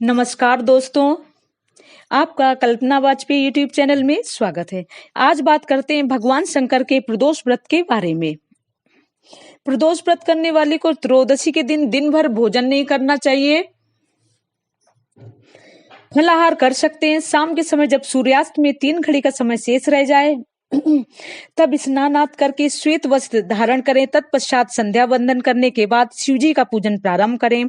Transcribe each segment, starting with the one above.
नमस्कार दोस्तों, आपका कल्पना वाजपेयी यूट्यूब चैनल में स्वागत है। आज बात करते हैं भगवान शंकर के प्रदोष व्रत के बारे में। प्रदोष व्रत करने वाले को त्रयोदशी के दिन दिन भर भोजन नहीं करना चाहिए। फलाहार कर सकते हैं। शाम के समय जब सूर्यास्त में 3 घड़ी का समय शेष रह जाए तब स्नानात करके श्वेत वस्त्र धारण करें। तत्पश्चात संध्या वंदन करने के बाद शिव जी का पूजन प्रारंभ करें।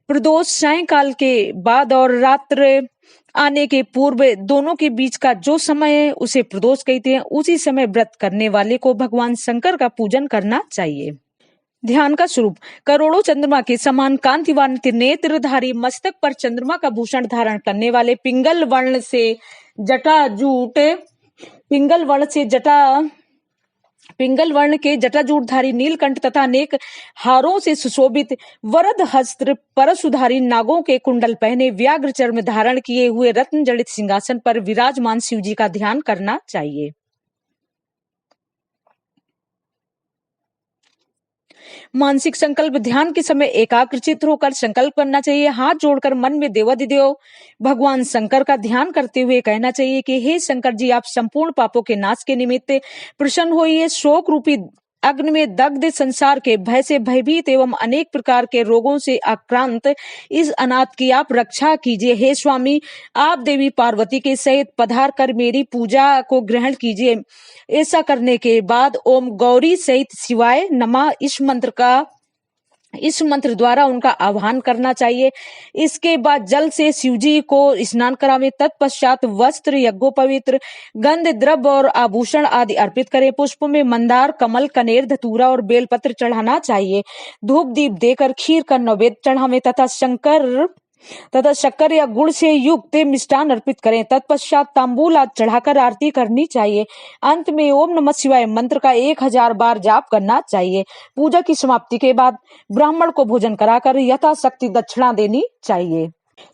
प्रदोष सायंकाल के बाद और रात्र आने के पूर्व दोनों के बीच का जो समय है उसे प्रदोष कहते हैं। उसी समय व्रत करने वाले को भगवान शंकर का पूजन करना चाहिए। ध्यान का स्वरूप करोड़ों चंद्रमा के समान कांतिवान त्रिनेत्रधारी मस्तक पर चंद्रमा का भूषण धारण करने वाले पिंगल वर्ण के जटाजूटधारी नीलकंठ तथा अनेक हारों से सुशोभित वरद हस्त्र परशुधारी नागों के कुंडल पहने व्याघ्र चर्म धारण किए हुए रत्न जड़ित सिंहासन पर विराजमान शिव जी का ध्यान करना चाहिए। मानसिक संकल्प ध्यान के समय एकाग्रचित्त होकर संकल्प करना चाहिए। हाथ जोड़कर मन में देवाधिदेव भगवान शंकर का ध्यान करते हुए कहना चाहिए कि हे शंकर जी, आप संपूर्ण पापों के नाश के निमित्त प्रसन्न होइए। शोक रूपी अग्नि में दग्ध संसार के भय से भयभीत एवं अनेक प्रकार के रोगों से आक्रांत इस अनाथ की आप रक्षा कीजिए। हे स्वामी, आप देवी पार्वती के सहित पधार कर मेरी पूजा को ग्रहण कीजिए। ऐसा करने के बाद ओम गौरी सहित शिवाय नमः इस मंत्र द्वारा उनका आह्वान करना चाहिए। इसके बाद जल से शिवजी को स्नान करावें। तत्पश्चात वस्त्र, यज्ञोपवीत्र, गंध, द्रव्य और आभूषण आदि अर्पित करें। पुष्प में मंदार, कमल, कनेर, धतूरा और बेलपत्र चढ़ाना चाहिए। धूप दीप देकर खीर का नैवेद्य चढ़ावें तथा शक्कर या गुड़ से युक्त मिष्ठान अर्पित करें। तत्पश्चात तांबूल आदि चढ़ाकर आरती करनी चाहिए। अंत में ओम नमः शिवाय मंत्र का 1000 बार जाप करना चाहिए। पूजा की समाप्ति के बाद ब्राह्मण को भोजन कराकर यथाशक्ति दक्षिणा देनी चाहिए।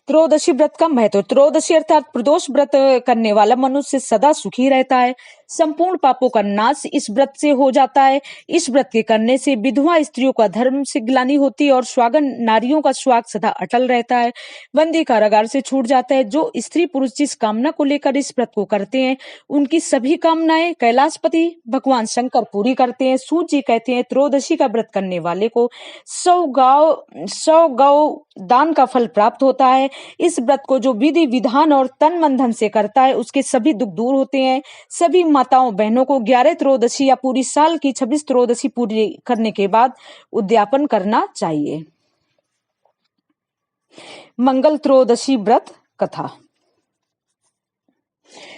त्रयोदशी व्रत का महत्व। त्रयोदशी अर्थात प्रदोष व्रत करने वाला मनुष्य सदा सुखी रहता है। संपूर्ण पापों का नाश इस व्रत से हो जाता है। इस व्रत के करने से विधवा स्त्रियों का धर्म से ग्लानि होती है और स्वागन नारियों का स्वाग सदा अटल रहता है। बंदी कारागार से छूट जाता है। जो स्त्री पुरुष जिस कामना को लेकर इस व्रत को करते हैं उनकी सभी कामनाएं कैलाशपति भगवान शंकर पूरी करते हैं। सूत जी कहते हैं, त्रयोदशी का व्रत करने वाले को 100 गौ दान का फल प्राप्त होता है। इस व्रत को जो विधि विधान और तन मन धन से करता है उसके सभी दुख दूर होते हैं। सभी माताओं बहनों को 11 त्रयोदशी या पूरी साल की 26 त्रयोदशी पूरी करने के बाद उद्यापन करना चाहिए। मंगल त्रयोदशी व्रत कथा।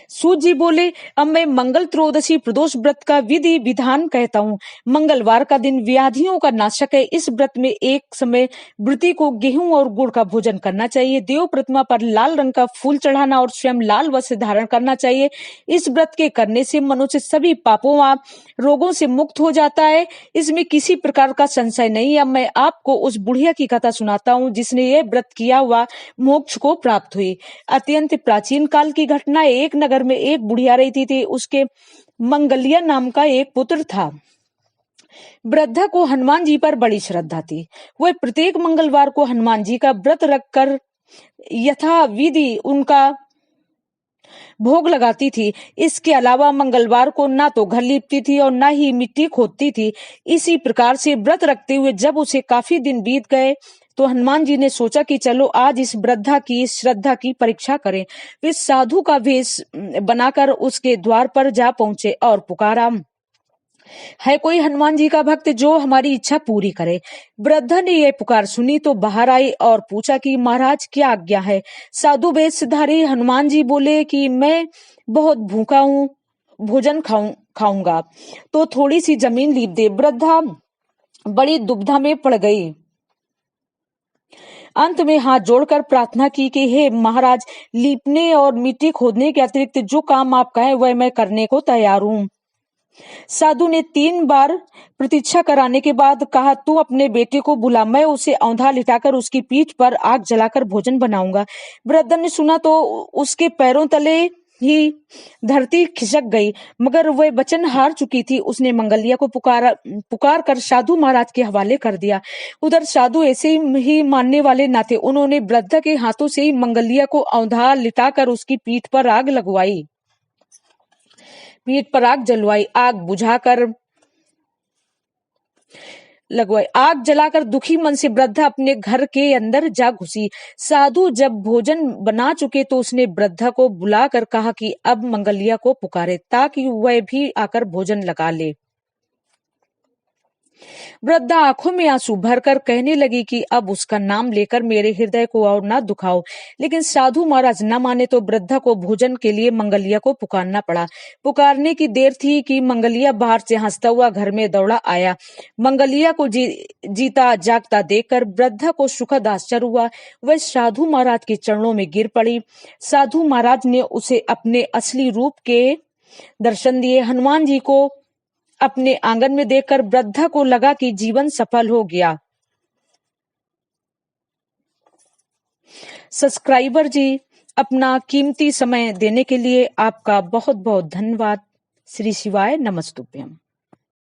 सूत जी बोले, अब मैं मंगल त्रयोदशी प्रदोष व्रत का विधि विधान कहता हूँ। मंगलवार का दिन व्याधियों का नाशक है। इस व्रत में एक समय व्रती को गेहूं और गुड़ का भोजन करना चाहिए। देव प्रतिमा पर लाल रंग का फूल चढ़ाना और स्वयं लाल वस्त्र धारण करना चाहिए। इस व्रत के करने से मनुष्य सभी पापों व रोगों से मुक्त हो जाता है। इसमें किसी प्रकार का संशय नहीं। अब मैं आपको उस बुढ़िया की कथा सुनाता हूँ जिसने यह व्रत किया हुआ मोक्ष को प्राप्त हुई। अत्यंत प्राचीन काल की घटना। एक नगर में एक बुढ़िया रहती थी। उसके मंगलिया नाम का एक पुत्र था। वृद्धा को हनुमान जी पर बड़ी श्रद्धा थी। वह प्रत्येक मंगलवार को हनुमान जी का व्रत रखकर यथाविधि उनका भोग लगाती थी। इसके अलावा मंगलवार को ना तो घर लीपती थी और ना ही मिट्टी खोदती थी। इसी प्रकार से व्रत रखते हुए जब उसे काफी दिन बीत गए तो हनुमान जी ने सोचा कि चलो आज इस वृद्धा की श्रद्धा की परीक्षा करें। वे साधु का वेश बनाकर उसके द्वार पर जा पहुंचे और पुकारा, है कोई हनुमान जी का भक्त जो हमारी इच्छा पूरी करे। वृद्धा ने यह पुकार सुनी तो बाहर आई और पूछा कि महाराज क्या आज्ञा है। साधु वेशधारी हनुमान जी बोले कि मैं बहुत भूखा हूँ, भोजन खाऊंगा तो थोड़ी सी जमीन लीप दे। वृद्धा बड़ी दुविधा में पड़ गई। अंत में हाथ जोड़कर प्रार्थना की कि हे महाराज, लीपने और मिट्टी खोदने के अतिरिक्त जो काम आप कहें वह मैं करने को तैयार हूँ। साधु ने 3 बार प्रतीक्षा कराने के बाद कहा, तू अपने बेटे को बुला, मैं उसे औंधा लिटाकर उसकी पीठ पर आग जलाकर भोजन बनाऊंगा। वृद्ध ने सुना तो उसके पैरों तले ही धरती खिसक गई, मगर वह वचन हार चुकी थी। उसने मंगलिया को पुकार कर साधु महाराज के हवाले कर दिया। उधर साधु ऐसे ही मानने वाले न थे। उन्होंने वृद्ध के हाथों से ही मंगलिया को औंधा लिटाकर उसकी पीठ पर आग जलवाई। आग जलाकर दुखी मन से वृद्धा अपने घर के अंदर जा घुसी। साधु जब भोजन बना चुके तो उसने वृद्धा को बुलाकर कहा कि अब मंगलिया को पुकारे ताकि वह भी आकर भोजन लगा ले। वृद्धा आंखों में आंसू भरकर कहने लगी कि अब उसका नाम लेकर मेरे हृदय को और न दुखाओ। लेकिन साधु महाराज न माने तो वृद्धा को भोजन के लिए मंगलिया को पुकारना पड़ा। पुकारने की देर थी कि मंगलिया बाहर से हंसता हुआ घर में दौड़ा आया। मंगलिया को जीता जागता देखकर वृद्धा को सुखद आश्चर्य हुआ। वह साधु महाराज के चरणों में गिर पड़ी। साधु महाराज ने उसे अपने असली रूप के दर्शन दिए। हनुमान जी को अपने आंगन में देखकर वृद्धा को लगा कि जीवन सफल हो गया। सब्सक्राइबर जी, अपना कीमती समय देने के लिए आपका बहुत बहुत धन्यवाद। श्री शिवाय नमस्तुभ्यम।